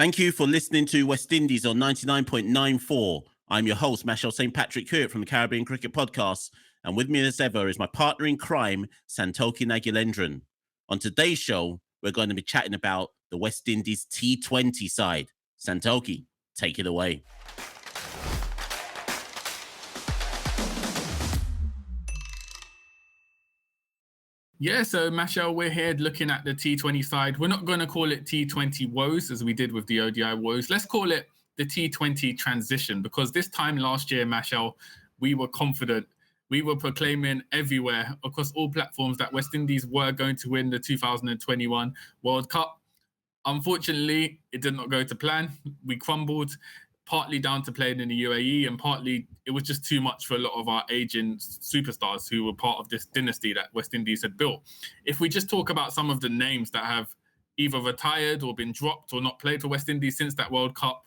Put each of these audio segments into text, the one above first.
Thank you for listening to West Indies on 99.94. I'm your host, Mashal St. Patrick Hewitt from the Caribbean Cricket Podcast. And with me as ever is my partner in crime, Santoki Nagulendran. On today's show, we're going to be chatting about the West Indies T20 side. Santoki, take it away. Yeah, so Mashal, we're here looking at the T20 side. We're not going to call it T20 woes as we did with the ODI woes. Let's call it the T20 transition, because this time last year, Mashal, we were confident. We were proclaiming everywhere across all platforms that West Indies were going to win the 2021 World Cup. Unfortunately, it did not go to plan. We crumbled, partly down to playing in the UAE, and partly it was just too much for a lot of our aging superstars who were part of this dynasty that West Indies had built. If we just talk about some of the names that have either retired or been dropped or not played for West Indies since that World Cup,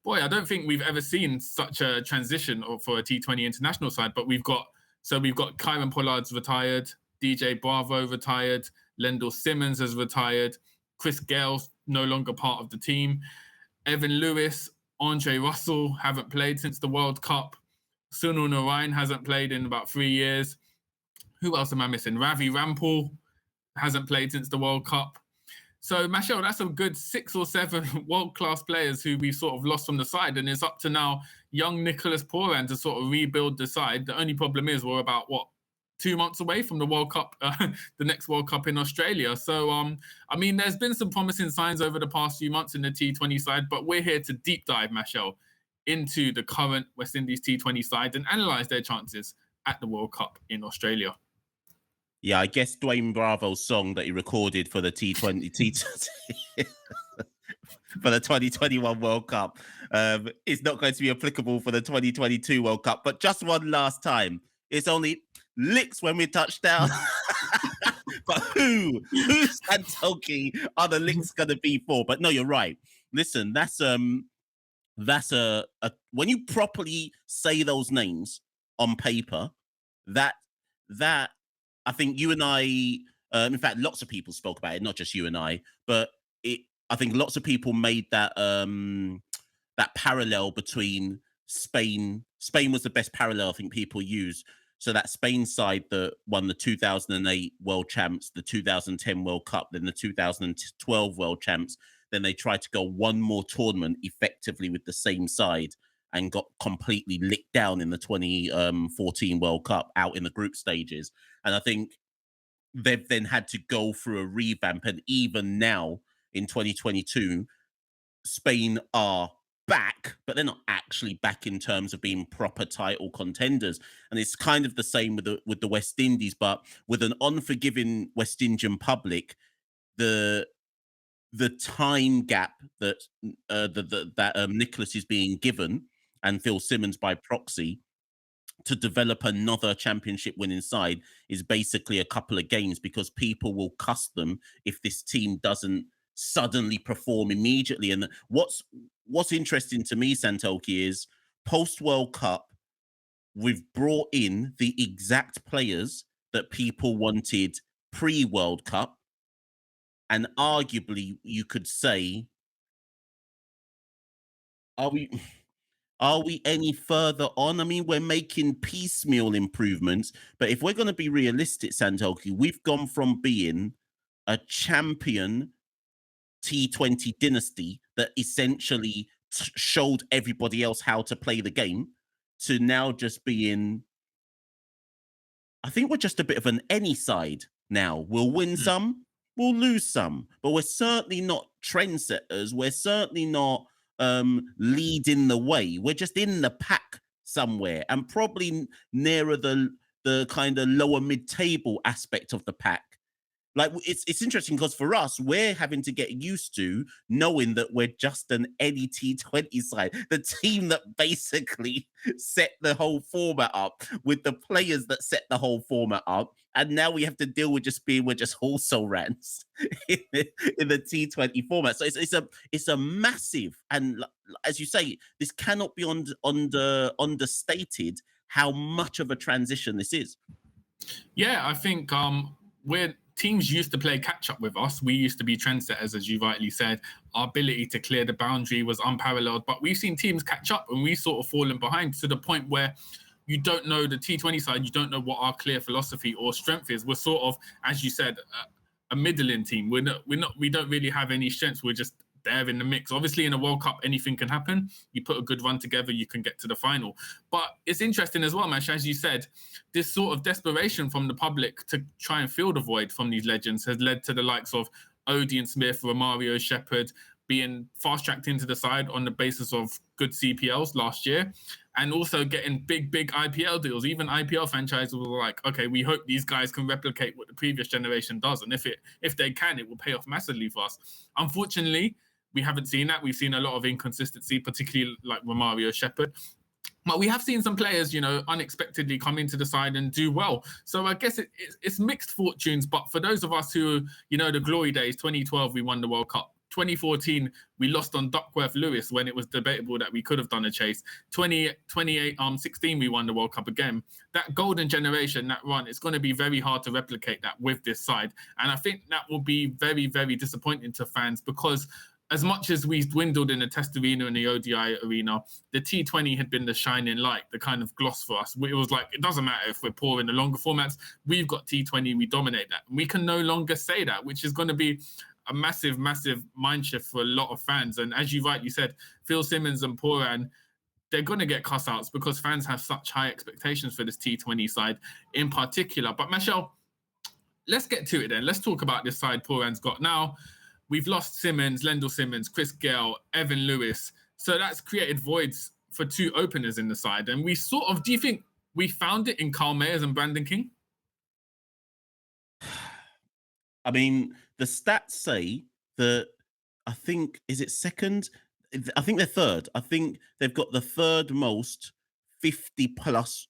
boy, I don't think we've ever seen such a transition for a T20 international side. But we've got Kyron Pollard's retired, DJ Bravo retired, Lendl Simmons has retired, Chris Gale's no longer part of the team, Evin Lewis, Andre Russell haven't played since the World Cup. Sunil Narayan hasn't played in about 3 years. Who else am I missing? Ravi Rampaul hasn't played since the World Cup. So, Mashal, that's a good 6 or 7 world-class players who we've sort of lost from the side. And it's up to now young Nicholas Pooran to sort of rebuild the side. The only problem is we're about, 2 months away from the World Cup, the next World Cup in Australia. So, there's been some promising signs over the past few months in the T20 side, but we're here to deep dive, Mashal, into the current West Indies T20 side and analyse their chances at the World Cup in Australia. Yeah, I guess Dwayne Bravo's song that he recorded for the T20 for the 2021 World Cup is not going to be applicable for the 2022 World Cup. But just one last time, it's only licks when we touch down. But who's Santoki are the licks going to be for? But no, you're right. Listen, that's a when you properly say those names on paper, that I think you and I, in fact, lots of people spoke about it, not just you and I, but I think lots of people made that that parallel between Spain. Spain was the best parallel I think people use. So that Spain side that won the 2008 World Champs, the 2010 World Cup, then the 2012 World Champs, then they tried to go one more tournament effectively with the same side and got completely licked down in the 2014 World Cup out in the group stages. And I think they've then had to go through a revamp. And even now in 2022, Spain are back, but they're not actually back in terms of being proper title contenders. And it's kind of the same with the West Indies, but with an unforgiving West Indian public, the time gap that Nicholas is being given, and Phil Simmons by proxy, to develop another championship winning side is basically a couple of games, because people will cuss them if this team doesn't suddenly perform immediately. And what's interesting to me, Santoki, is post World Cup, we've brought in the exact players that people wanted pre-World Cup. And arguably, you could say, are we any further on? I mean, we're making piecemeal improvements, but if we're going to be realistic, Santoki, we've gone from being a champion T20 dynasty that essentially showed everybody else how to play the game to now just being, I think we're just a bit of an any side now. We'll win some, we'll lose some, but we're certainly not trendsetters. We're certainly not leading the way. We're just in the pack somewhere, and probably nearer the kind of lower mid-table aspect of the pack. Like, it's interesting because for us, we're having to get used to knowing that we're just an any T20 side, the team that basically set the whole format up with the players that set the whole format up. And now we have to deal with we're just also rants in the T20 format. So it's a massive, and as you say, this cannot be understated how much of a transition this is. Yeah, I think teams used to play catch up with us. We used to be trendsetters, as you rightly said. Our ability to clear the boundary was unparalleled, but we've seen teams catch up and we sort of fallen behind to the point where you don't know the T20 side. You don't know what our clear philosophy or strength is. We're sort of, as you said, a middling team. We don't really have any strengths. We're just there in the mix. Obviously, in a World Cup, anything can happen. You put a good run together, you can get to the final. But it's interesting as well, Mash, as you said, this sort of desperation from the public to try and fill the void from these legends has led to the likes of Odie and Smith, Romario, Shepherd being fast-tracked into the side on the basis of good CPLs last year, and also getting big IPL deals. Even IPL franchises were like, okay, we hope these guys can replicate what the previous generation does, and if they can, it will pay off massively for us. Unfortunately, we haven't seen that. We've seen a lot of inconsistency, particularly like Romario, Shepherd. But we have seen some players, unexpectedly come into the side and do well. So I guess it's mixed fortunes. But for those of us who, the glory days, 2012, we won the World Cup. 2014, we lost on Duckworth Lewis when it was debatable that we could have done a chase. 2016, we won the World Cup again. That golden generation, that run, it's going to be very hard to replicate that with this side. And I think that will be very, very disappointing to fans, because as much as we dwindled in the Test arena and the ODI arena, the T20 had been the shining light, the kind of gloss for us. It was like, it doesn't matter if we're poor in the longer formats. We've got T20, we dominate that. We can no longer say that, which is going to be a massive mind shift for a lot of fans. And as you rightly said, Phil Simmons and Poran, they're going to get cuss outs because fans have such high expectations for this T20 side in particular. But Michelle, let's get to it then. Let's talk about this side Poran's got now. We've lost Simmons, Lendl Simmons, Chris Gale, Evin Lewis. So that's created voids for two openers in the side. And we sort of, do you think we found it in Carl Mayers and Brandon King? I mean, the stats say that, I think, is it second? I think they're third. I think they've got the third most 50-plus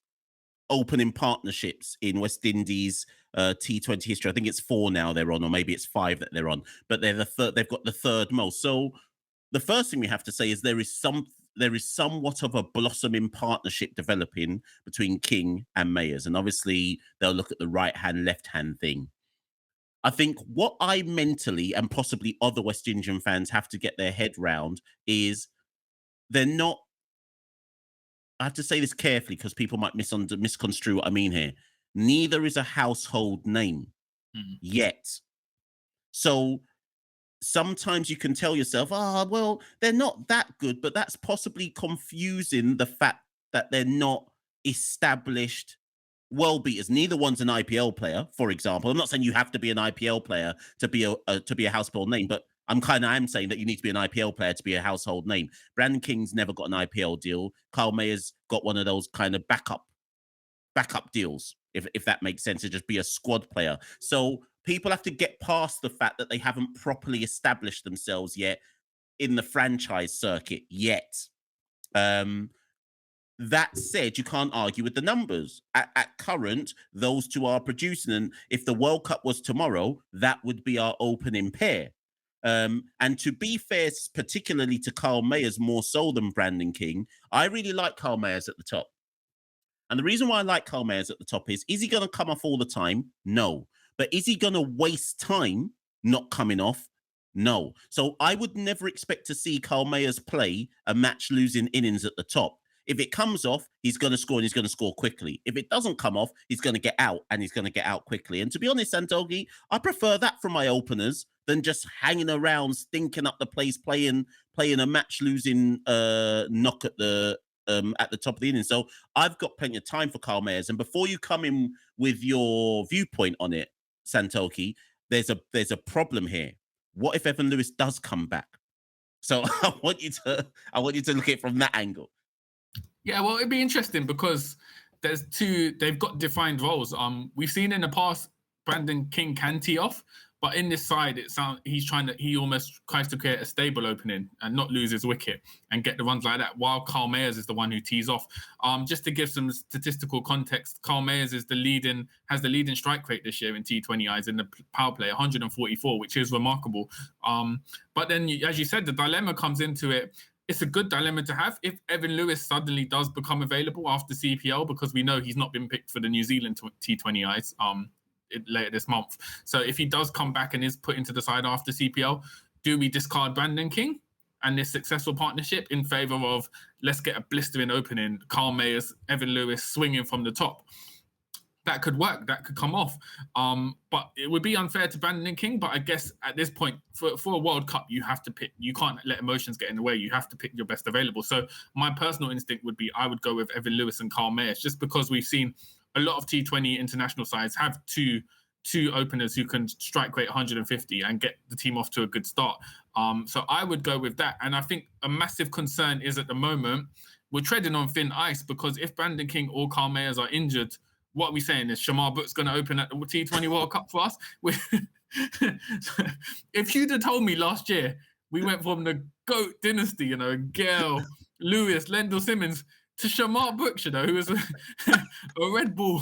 opening partnerships in West Indies T20 history. I think it's 4 now they're on, or maybe it's 5 that they're on, but they're the third. They've got the third most. So the first thing we have to say is there is somewhat of a blossoming partnership developing between King and Mayers, and obviously they'll look at the right hand, left hand thing. I think what I mentally and possibly other West Indian fans have to get their head round is they're not. I have to say this carefully because people might misconstrue what I mean here. Neither is a household name yet. So sometimes you can tell yourself, well, they're not that good, but that's possibly confusing the fact that they're not established world beaters. Neither one's an IPL player, for example. I'm not saying you have to be an IPL player to be a household name, but I'm saying that you need to be an IPL player to be a household name. Brandon King's never got an IPL deal. Carl Mayer's got one of those kind of backup deals, if that makes sense, to just be a squad player. So people have to get past the fact that they haven't properly established themselves yet in the franchise circuit yet. That said, you can't argue with the numbers. At current, those two are producing. And if the World Cup was tomorrow, that would be our opening pair. And to be fair, particularly to Carl Mayers more so than Brandon King, I really like Carl Mayers at the top. And the reason why I like Carl Mayers at the top is he going to come off all the time? No. But is he going to waste time not coming off? No. So I would never expect to see Carl Mayers play a match-losing innings at the top. If it comes off, he's going to score, and he's going to score quickly. If it doesn't come off, he's going to get out, and he's going to get out quickly. And to be honest, Santogi, I prefer that from my openers than just hanging around, stinking up the place, playing a match-losing knock at the top of the inning. So I've got plenty of time for Carl Mayers. And before you come in with your viewpoint on it, Santoki, there's a problem here. What if Evin Lewis does come back? So I want you to look at it from that angle. Yeah, well, it'd be interesting because they've got defined roles. We've seen in the past Brandon King can tee off, but in this side, he almost tries to create a stable opening and not lose his wicket and get the runs like that, while Carl Mayers is the one who tees off. Just to give some statistical context, Carl Mayers has the leading strike rate this year in T20 eyes in the power play, 144, which is remarkable. But then, as you said, the dilemma comes into it. It's a good dilemma to have if Evin Lewis suddenly does become available after CPL, because we know he's not been picked for the New Zealand T20 eyes. later this month. So if he does come back and is put into the side after CPL, do we discard Brandon King and this successful partnership in favour of let's get a blistering opening, Carl Mayers, Evin Lewis swinging from the top? That could work. That could come off. But it would be unfair to Brandon King. But I guess at this point, for a World Cup, you have to pick. You can't let emotions get in the way. You have to pick your best available. So my personal instinct would be I would go with Evin Lewis and Carl Mayers, just because we've seen a lot of T20 international sides have two openers who can strike rate 150 and get the team off to a good start. So I would go with that. And I think a massive concern is at the moment, we're treading on thin ice, because if Brandon King or Carl Mayers are injured, what are we saying? Is Shamar Brooks going to open at the T20 World Cup for us? If you'd have told me last year, we went from the GOAT dynasty, you know, Gale, Lewis, Lendl Simmons, to Shamar Brooks, you know, who was a Red Bull,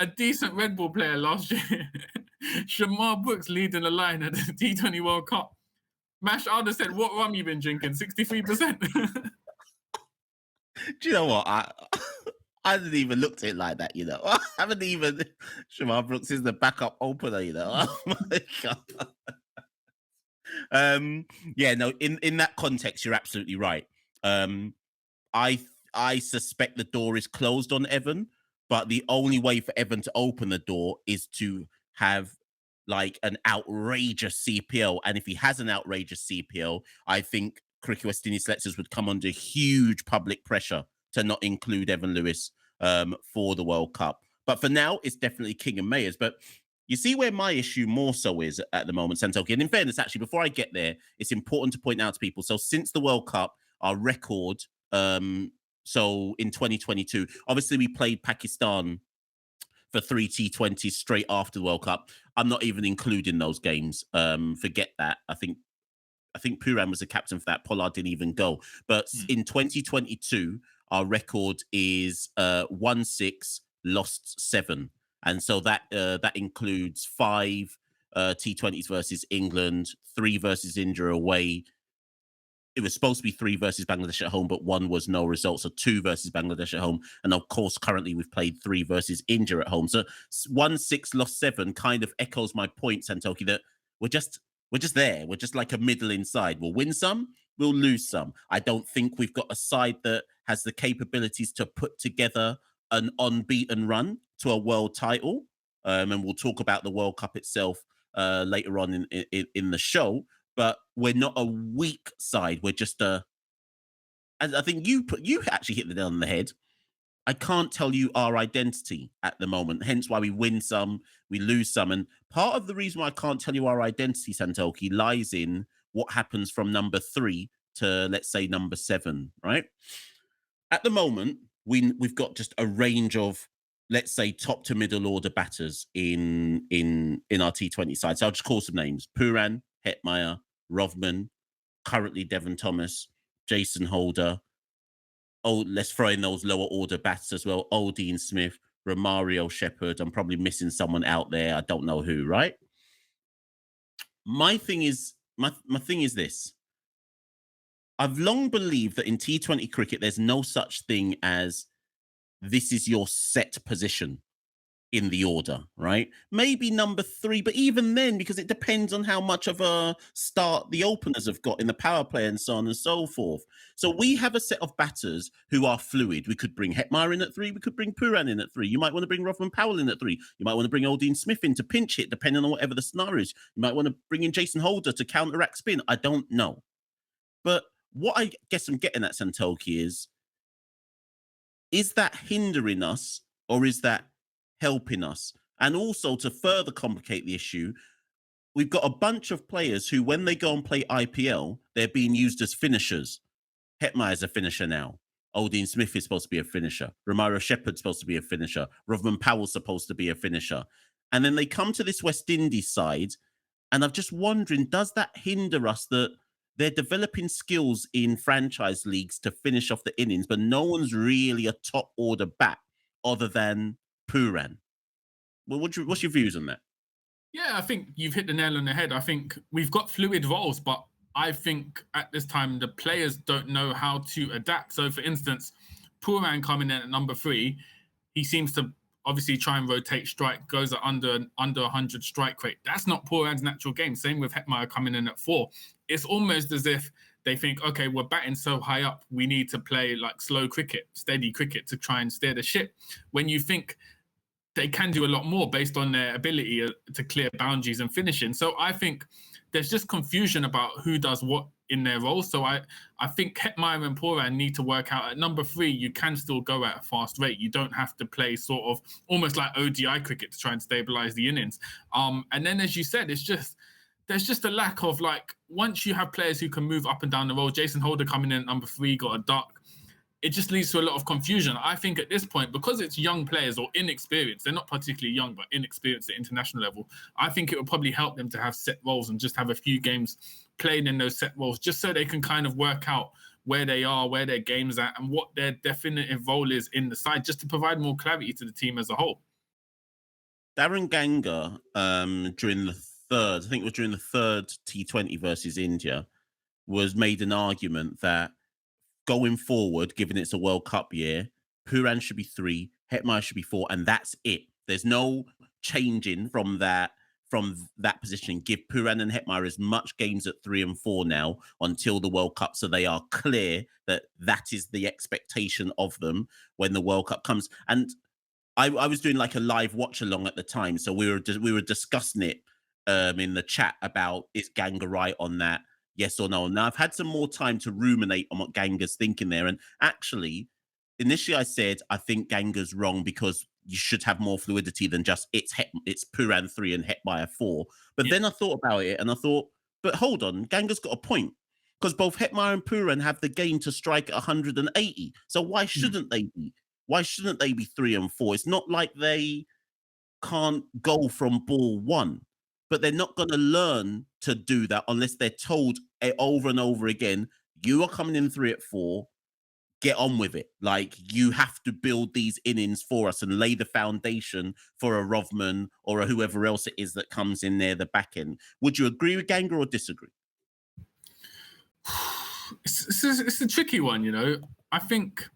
a decent Red Bull player last year. Shamar Brooks leading the line at the T20 World Cup. Mash, I'd have said, what rum you been drinking? 63%. Do you know what? I hadn't even looked at it like that, you know. I haven't even. Shamar Brooks is the backup opener, you know. Oh my God. Yeah, no. In that context, you're absolutely right. I suspect the door is closed on Evan, but the only way for Evan to open the door is to have like an outrageous CPL, and if he has an outrageous CPL, I think Cricket West Indies selectors would come under huge public pressure to not include Evin Lewis for the World Cup. But for now, it's definitely King and Mayers. But you see where my issue more so is at the moment, Santoki. And in fairness, actually, before I get there, it's important to point out to people. So since the World Cup, our record, so in 2022, obviously we played Pakistan for 3 T20s straight after the World Cup. I'm not even including those games. Forget that. I think Puran was the captain for that. Pollard didn't even go. But in 2022, our record is 1-6, lost 7. And so that includes 5 T20s versus England, 3 versus India away. It was supposed to be 3 versus Bangladesh at home, but 1 was no result. So 2 versus Bangladesh at home. And of course, currently we've played 3 versus India at home. So 1-6, lost 7 kind of echoes my point, Santoki, that we're just there. We're just like a middling side. We'll win some, we'll lose some. I don't think we've got a side that has the capabilities to put together an unbeaten run to a world title. And we'll talk about the World Cup itself later on in the show. But we're not a weak side. We're just and I think you actually hit the nail on the head. I can't tell you our identity at the moment, hence why we win some, we lose some. And part of the reason why I can't tell you our identity, Santoki, lies in what happens from number 3 to, let's say, number 7, right? At the moment, we've got just a range of, let's say, top to middle order batters in our T20 side. So I'll just call some names. Puran, Hetmeyer, Rovman, currently Devon Thomas, Jason Holder. Oh, let's throw in those lower order bats as well. Dean Smith, Romario Shepherd. I'm probably missing someone out there. I don't know who, right? My thing is this. I've long believed that in T20 cricket, there's no such thing as this is your set position in the order, right? Maybe number 3, but even then, because it depends on how much of a start the openers have got in the power play and so on and so forth. So we have a set of batters who are fluid. We could bring Hetmeyer in at 3. We could bring Puran in at 3. You might want to bring Rampaul in at 3. You might want to bring Dean Smith in to pinch hit, depending on whatever the scenario is. You might want to bring in Jason Holder to counteract spin. I don't know. But what I guess I'm getting at, Santoki, is that hindering us or is that helping us? And also, to further complicate the issue, we've got a bunch of players who, when they go and play IPL, they're being used as finishers. Hetmeyer's a finisher now. Dean Smith is supposed to be a finisher. Romario Shepherd's supposed to be a finisher. Rovman Powell's supposed to be a finisher. And then they come to this West Indies side, and I'm just wondering, does that hinder us that they're developing skills in franchise leagues to finish off the innings, but no one's really a top order bat other than Puran? Well, what's your views on that? Yeah, I think you've hit the nail on the head. I think we've got fluid roles, but I think at this time the players don't know how to adapt. So, for instance, Puran coming in at number 3, he seems to obviously try and rotate strike, goes at under 100 strike rate. That's not Pooran's natural game. Same with Hetmyer coming in at 4. It's almost as if they think, okay, we're batting so high up, we need to play like slow cricket, steady cricket to try and steer the ship. When you think they can do a lot more based on their ability to clear boundaries and finishing. So I think there's just confusion about who does what in their role. So I think Hetmyer and Pooran need to work out at number 3. You can still go at a fast rate. You don't have to play sort of almost like ODI cricket to try and stabilize the innings. And then, as you said, there's just a lack of, like, once you have players who can move up and down the road, Jason Holder coming in at number 3, got a duck. It just leads to a lot of confusion. I think at this point, because it's young players or inexperienced, they're not particularly young, but inexperienced at international level, I think it would probably help them to have set roles and just have a few games played in those set roles, just so they can kind of work out where they are, where their game's at, and what their definitive role is in the side, just to provide more clarity to the team as a whole. Darren Ganga, during the third T20 versus India, was made an argument that going forward, given it's a World Cup year, Pooran should be 3, Hetmyer should be 4, and that's it. There's no changing from that position. Give Pooran and Hetmyer as much games at 3 and 4 now until the World Cup, so they are clear that is the expectation of them when the World Cup comes. And I was doing like a live watch along at the time, so we were discussing it in the chat about, is Ganga right on that? Yes or no? Now, I've had some more time to ruminate on what Ganga's thinking there. And actually, initially I said, I think Ganga's wrong because you should have more fluidity than just it's Pooran 3 and Hetmyer 4. But then I thought about it and I thought, but hold on, Ganga's got a point. Because both Hetmyer and Pooran have the game to strike at 180. So why shouldn't they be? Why shouldn't they be 3 and 4? It's not like they can't go from ball 1. But they're not going to learn to do that unless they're told over and over again, you are coming in 3 at 4, get on with it. Like, you have to build these innings for us and lay the foundation for a Rovman or a whoever else it is that comes in there, the back end. Would you agree with Ganga or disagree? It's a tricky one, you know. I think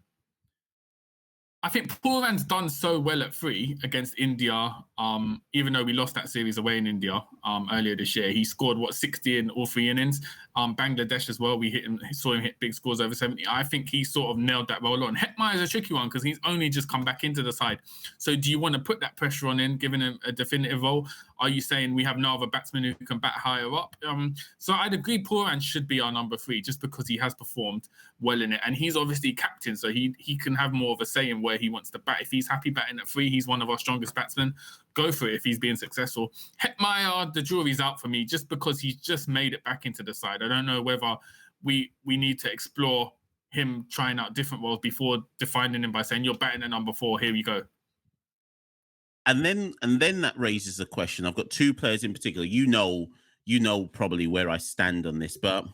Pooran's done so well at 3 against India, even though we lost that series away in India earlier this year. He scored, 60 in all 3 innings. Bangladesh as well, we saw him hit big scores over 70. I think he sort of nailed that role on. Hetmyer is a tricky one because he's only just come back into the side. So do you want to put that pressure on him, giving him a definitive role? Are you saying we have no other batsman who can bat higher up? So I'd agree Pooran should be our number 3 just because he has performed well in it. And he's obviously captain, so he can have more of a say in where he wants to bat. If he's happy batting at 3, he's one of our strongest batsmen. Go for it if he's being successful. Hetmyer, the jury's out for me just because he's just made it back into the side. I don't know whether we need to explore him trying out different roles before defining him by saying, you're batting at number 4, here you go. And then that raises a question. I've got 2 players in particular. You know probably where I stand on this, but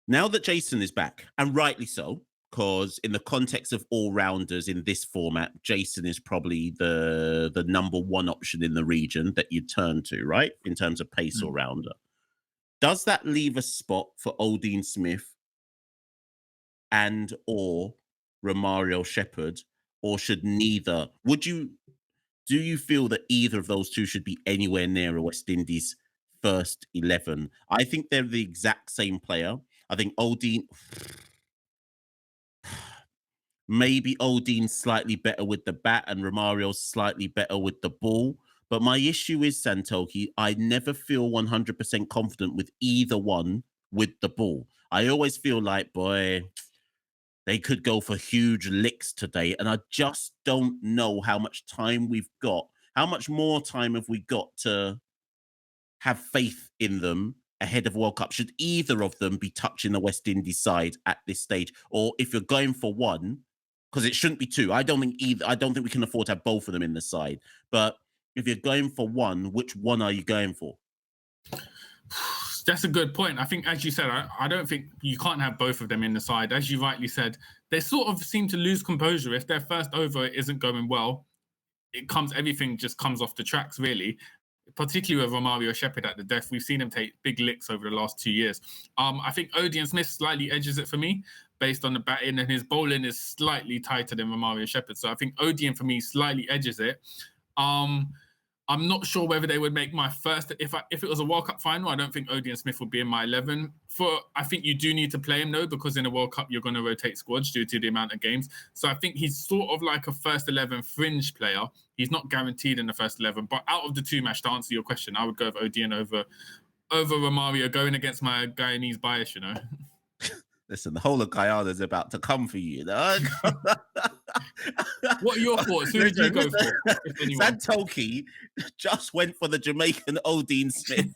now that Jason is back, and rightly so, because in the context of all-rounders in this format, Jason is probably the number 1 option in the region that you turn to, right? In terms of pace all-rounder. Does that leave a spot for Odean Smith and or Romario Shepherd, or should neither? Do you feel that either of those 2 should be anywhere near a West Indies first 11? I think they're the exact same player. I think Odean, maybe Odean's slightly better with the bat and Romario's slightly better with the ball. But my issue is, Santoki, I never feel 100% confident with either one with the ball. I always feel like, boy, they could go for huge licks today. And I just don't know how much time we've got. How much more time have we got to have faith in them ahead of World Cup? Should either of them be touching the West Indies side at this stage? Or if you're going for one, because it shouldn't be 2. I don't think we can afford to have both of them in the side. But if you're going for one, which one are you going for? That's a good point. I think, as you said, I don't think you can't have both of them in the side. As you rightly said, they sort of seem to lose composure. If their first over isn't going well, everything just comes off the tracks, really. particularly with Romario Shepherd at the death. We've seen him take big licks over the last 2 years. I think Odean Smith slightly edges it for me based on the batting, and his bowling is slightly tighter than Romario Shepherd. So I think Odean for me slightly edges it. I'm not sure whether they would make my first. If it was a World Cup final, I don't think Odean Smith would be in my 11. I think you do need to play him though, because in a World Cup you're going to rotate squads due to the amount of games. So I think he's sort of like a first 11 fringe player. He's not guaranteed in the first 11. But out of the two match, to answer your question, I would go with Odean over Romario, going against my Guyanese bias. Listen, the whole of Guyana is about to come for you. What are your thoughts? Who would you go for? Santoki just went for the Jamaican Odean Smith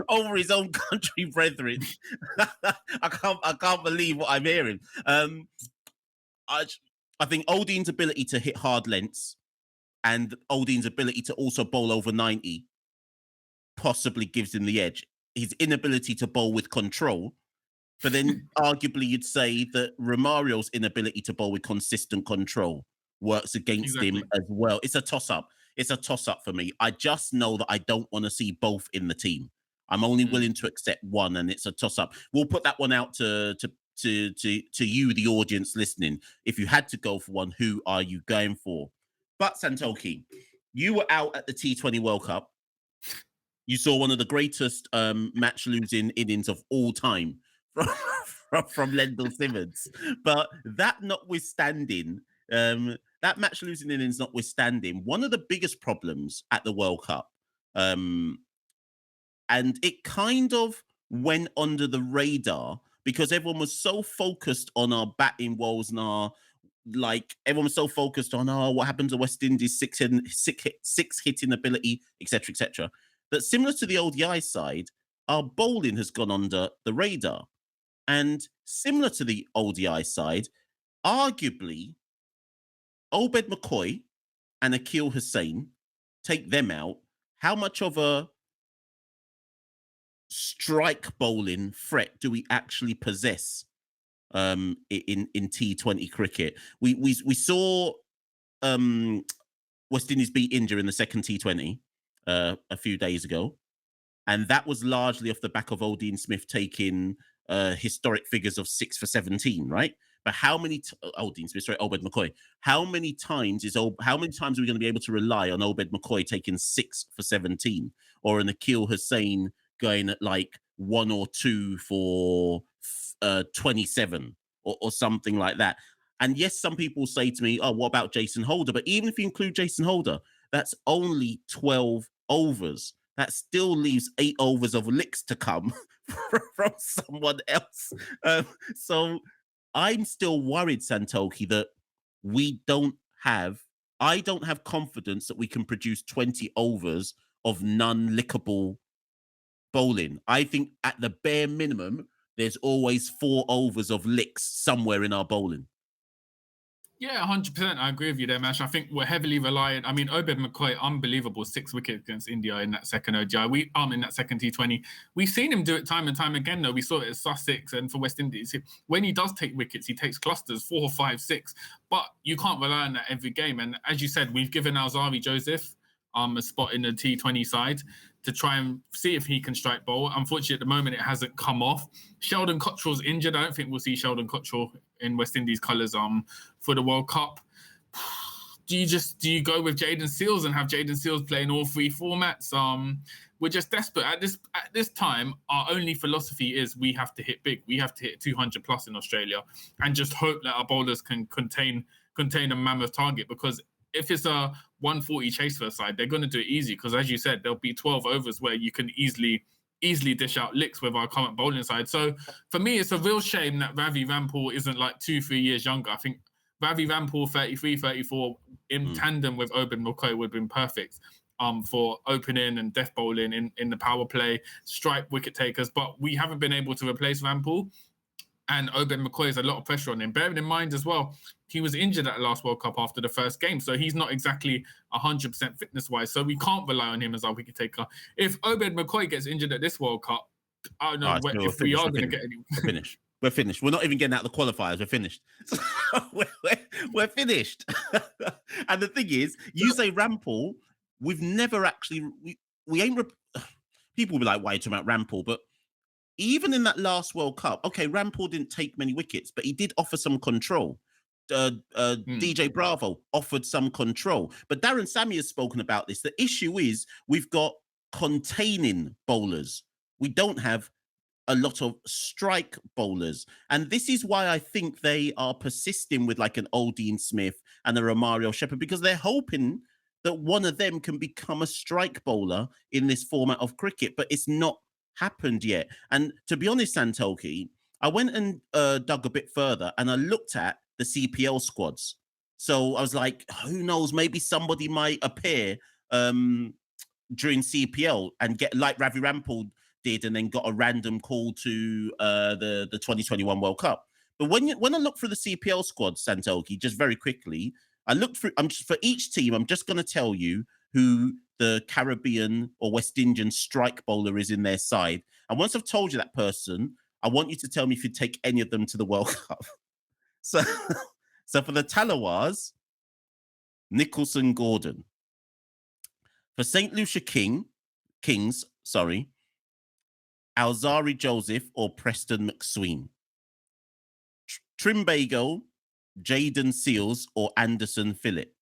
over his own country brethren. I can't believe what I'm hearing. I think Odean's ability to hit hard lengths and Odean's ability to also bowl over 90 possibly gives him the edge. His inability to bowl with control. But then arguably you'd say that Romario's inability to bowl with consistent control works against him as well. It's a toss-up. It's a toss-up for me. I just know that I don't want to see both in the team. I'm only willing to accept one, and it's a toss-up. We'll put that one out to you, the audience listening. If you had to go for one, who are you going for? But Santoki, you were out at the T20 World Cup. You saw one of the greatest match-losing innings of all time from Lendl Simmons. But that notwithstanding, that match losing innings notwithstanding, one of the biggest problems at the World Cup, and it kind of went under the radar because everyone was so focused on our batting woes and everyone was so focused on what happened to West Indies six hitting ability, etc. But similar to the ODI side, our bowling has gone under the radar. And similar to the ODI side, arguably, Obed McCoy and Akil Hussain, take them out, how much of a strike bowling threat do we actually possess in T20 cricket? We saw West Indies beat India in the second T20 a few days ago, and that was largely off the back of Odean Smith taking historic figures of 6 for 17, right? But how many Odean Smith, sorry, Obed McCoy? How many times are we going to be able to rely on Obed McCoy taking 6 for 17, or an Akil Hussain going at like 1 or 2 for 27 or something like that? And yes, some people say to me, "Oh, what about Jason Holder?" But even if you include Jason Holder, that's only 12 overs. That still leaves 8 overs of licks to come from someone else. So I'm still worried, Santoki, that I don't have confidence that we can produce 20 overs of non-lickable bowling. I think at the bare minimum, there's always 4 overs of licks somewhere in our bowling. Yeah, 100%. I agree with you there, Mash. I think we're heavily reliant. I mean, Obed McCoy, unbelievable 6 wickets against India in that second ODI. In that second T20. We've seen him do it time and time again, though. We saw it at Sussex and for West Indies. When he does take wickets, he takes clusters, 4, 5, 6. But you can't rely on that every game. And as you said, we've given Alzari Joseph a spot in the T20 side to try and see if he can strike bowl. Unfortunately, at the moment, it hasn't come off. Sheldon Cottrell's injured. I don't think we'll see Sheldon Cottrell in West Indies colours for the World Cup. Do you go with Jayden Seales and have Jayden Seales playing all 3 formats? We're just desperate at this time. Our only philosophy is we have to hit big. We have to hit 200 plus in Australia, and just hope that our bowlers can contain a mammoth target. Because if it's a 140 chase for a side, they're going to do it easy. Because as you said, there'll be 12 overs where you can easily dish out licks with our current bowling side. So for me, it's a real shame that Ravi Rampaul isn't like 2-3 years younger. I think Ravi Rampaul, 33, 34, in tandem with Obed McCoy would have been perfect for opening and death bowling in the power play, strike wicket takers. But we haven't been able to replace Rampaul. And Obed McCoy has a lot of pressure on him. Bearing in mind as well, he was injured at the last World Cup after the first game. So he's not exactly 100% fitness-wise. So we can't rely on him as our wicket taker. If Obed McCoy gets injured at this World Cup, I don't know if we are going to get any. We're finished. We're not even getting out the qualifiers. We're finished. We're finished. And the thing is, you say Rampaul, we've never actually we ain't. People will be like, "Why are you talking about Rampaul?" But even in that last World Cup, okay, Rampaul didn't take many wickets, but he did offer some control. DJ Bravo offered some control. But Darren Sammy has spoken about this. The issue is we've got containing bowlers. We don't have a lot of strike bowlers. And this is why I think they are persisting with like an Dean Smith and a Romario Shepherd, because they're hoping that one of them can become a strike bowler in this format of cricket, but it's not happened yet. And to be honest, Santoki, I went and dug a bit further and I looked at the CPL squads. So I was like, who knows, maybe somebody might appear during CPL and get like Ravi Rampaul did, and then got a random call to the 2021 World Cup. But when I look through the CPL squad, Santoki, just very quickly, I looked through. For each team, I'm just going to tell you who the Caribbean or West Indian strike bowler is in their side. And once I've told you that person, I want you to tell me if you take any of them to the World Cup. So, so for the Talawars, Nicholson Gordon. For St. Lucia Kings, Alzari Joseph or Preston McSween. Trimbago, Jaden Seals or Anderson Phillip.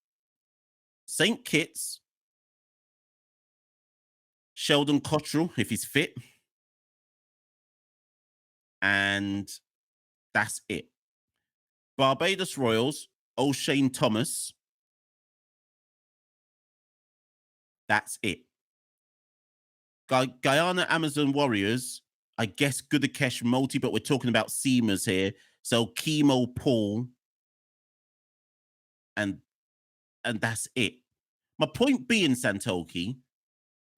St. Kitts, Sheldon Cottrell, if he's fit. And that's it. Barbados Royals, O'Shane Thomas. That's it. Guyana Amazon Warriors, I guess Gudakesh Moti, but we're talking about seamers here. So Chemo Paul. And that's it. My point being, Santoki,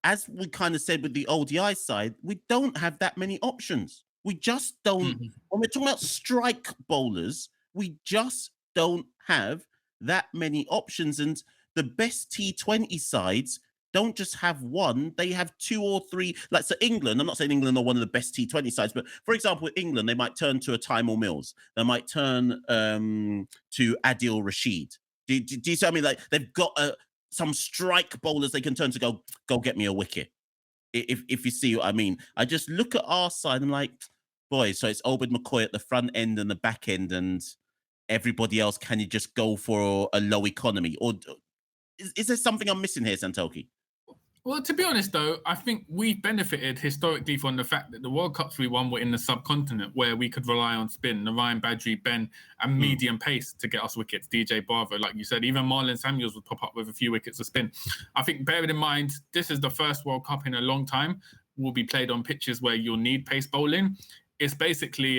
as we kind of said with the ODI side, we don't have that many options. We just don't. When we're talking about strike bowlers, we just don't have that many options. And the best T20 sides don't just have one, they have two or three. Like, so England, I'm not saying England are one of the best T20 sides, but for example, England, they might turn to a Tymor Mills. They might turn to Adil Rashid. Do you see what I mean? Like, they've got some strike bowlers they can turn to go get me a wicket. If you see what I mean. I just look at our side and I'm like, boy, so it's Obed McCoy at the front end and the back end, and everybody else, can you just go for a low economy? Or is there something I'm missing here, Santoki? Well, to be honest, though, I think we've benefited historically from the fact that the World Cups we won were in the subcontinent, where we could rely on spin, Narayan Badri, Ben, and medium pace to get us wickets. DJ Bravo, like you said, even Marlon Samuels would pop up with a few wickets of spin. I think, bearing in mind, this is the first World Cup in a long time will be played on pitches where you'll need pace bowling. It's basically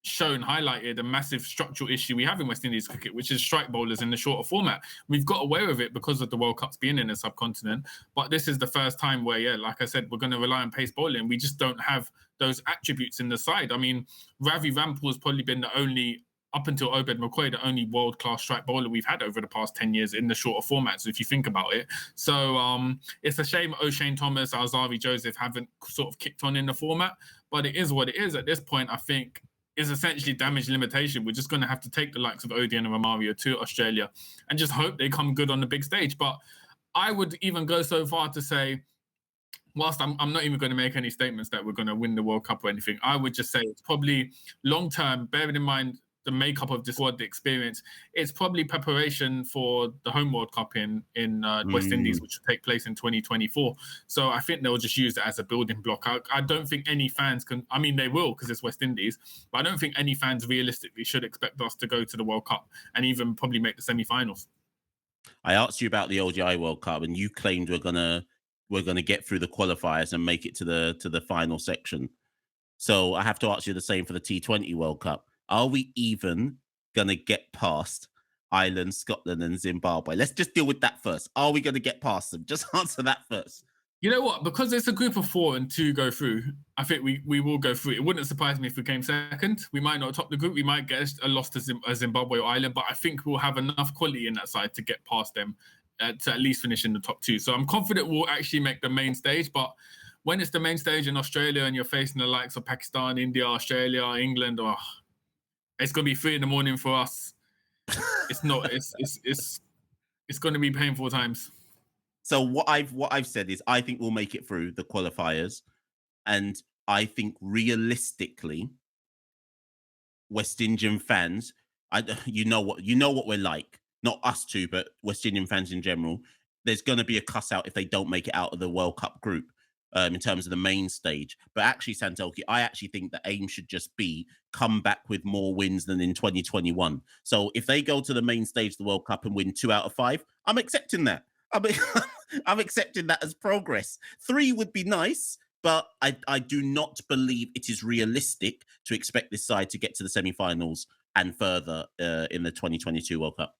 highlighted a massive structural issue we have in West Indies cricket, which is strike bowlers in the shorter format. We've got away with it because of the World Cups being in the subcontinent, but this is the first time where, yeah, like I said, we're going to rely on pace bowling. We just don't have those attributes in the side. I mean, Ravi Rampaul has probably been the only, up until Obed McCoy, the only world-class strike bowler we've had over the past 10 years in the shorter formats, if you think about it. So it's a shame O'Shane Thomas, Alzari Joseph haven't sort of kicked on in the format, but it is what it is. At this point, I think is essentially damage limitation. We're just going to have to take the likes of Odean and Romario to Australia and just hope they come good on the big stage. But I would even go so far to say, whilst I'm not even going to make any statements that we're going to win the World Cup or anything, I would just say it's probably long-term, bearing in mind the makeup of the squad, the experience, it's probably preparation for the home World Cup in West Indies, which will take place in 2024. So I think they'll just use it as a building block. I don't think any fans can, I mean, they will because it's West Indies, but I don't think any fans realistically should expect us to go to the World Cup and even probably make the semi-finals. I asked you about the ODI World Cup, and you claimed we're gonna get through the qualifiers and make it to the final section. So I have to ask you the same for the T20 World Cup. Are we even going to get past Ireland, Scotland, and Zimbabwe? Let's just deal with that first. Are we going to get past them? Just answer that first. You know what? Because it's a group of 4 and 2 go through, I think we will go through. It wouldn't surprise me if we came second. We might not top the group. We might get a loss to Zimbabwe or Ireland, but I think we'll have enough quality in that side to get past them to at least finish in the top 2. So I'm confident we'll actually make the main stage, but when it's the main stage in Australia and you're facing the likes of Pakistan, India, Australia, England, it's going to be 3 a.m. for us. It's not. It's going to be painful times. So what I've said is I think we'll make it through the qualifiers, and I think realistically, West Indian fans, you know what we're like. Not us two, but West Indian fans in general. There's going to be a cuss out if they don't make it out of the World Cup group in terms of the main stage. But actually, Santoki, I actually think the aim should just be come back with more wins than in 2021. So if they go to the main stage of the World Cup and win 2 out of 5, I'm accepting that. I'm accepting that as progress. 3 would be nice, but I do not believe it is realistic to expect this side to get to the semi-finals and further in the 2022 World Cup.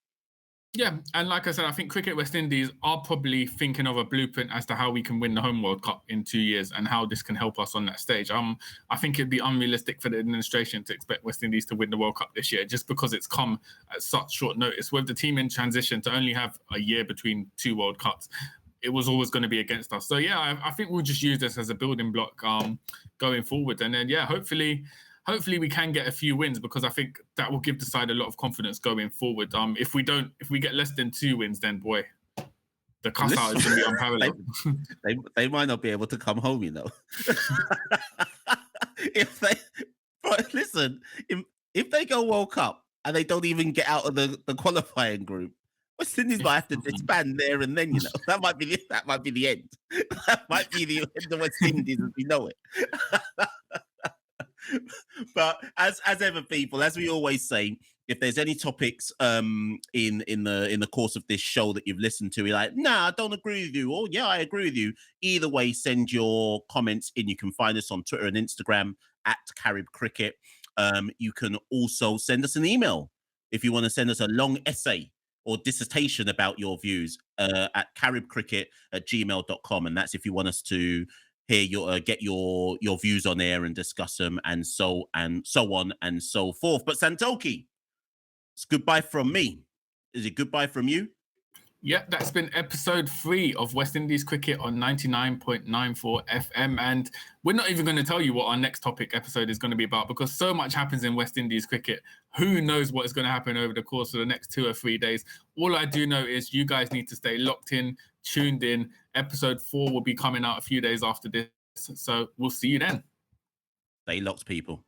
Yeah, and like I said, I think Cricket West Indies are probably thinking of a blueprint as to how we can win the home World Cup in 2 years and how this can help us on that stage. I think it'd be unrealistic for the administration to expect West Indies to win the World Cup this year just because it's come at such short notice. With the team in transition to only have a year between 2 World Cups, it was always going to be against us. So yeah, I think we'll just use this as a building block going forward, and then yeah, hopefully we can get a few wins because I think that will give the side a lot of confidence going forward. If we get less than 2 wins, then boy, the cuss out is going to be unparalleled. they might not be able to come home, you know. Listen, if they go World Cup and they don't even get out of the qualifying group, West Indies might have to disband there and then, you know. That might be the end. That might be the end of West Indies as we know it. But as ever, people, as we always say, if there's any topics in the course of this show that you've listened to, you're like, nah, I don't agree with you, or yeah, I agree with you. Either way, send your comments in. You can find us on Twitter and Instagram at Carib Cricket. You can also send us an email if you want to send us a long essay or dissertation about your views at caribcricket@gmail.com, and that's if you want us to get your views on air and discuss them and so on and so forth. But Santoki, it's goodbye from me. Is it goodbye from you? Yeah, that's been episode 3 of West Indies Cricket on 99.94 FM. And we're not even going to tell you what our next topic episode is going to be about because so much happens in West Indies cricket. Who knows what is going to happen over the course of the next 2 or 3 days? All I do know is you guys need to stay locked in, tuned in. Episode 4 will be coming out a few days after this. So we'll see you then. Stay locked, people.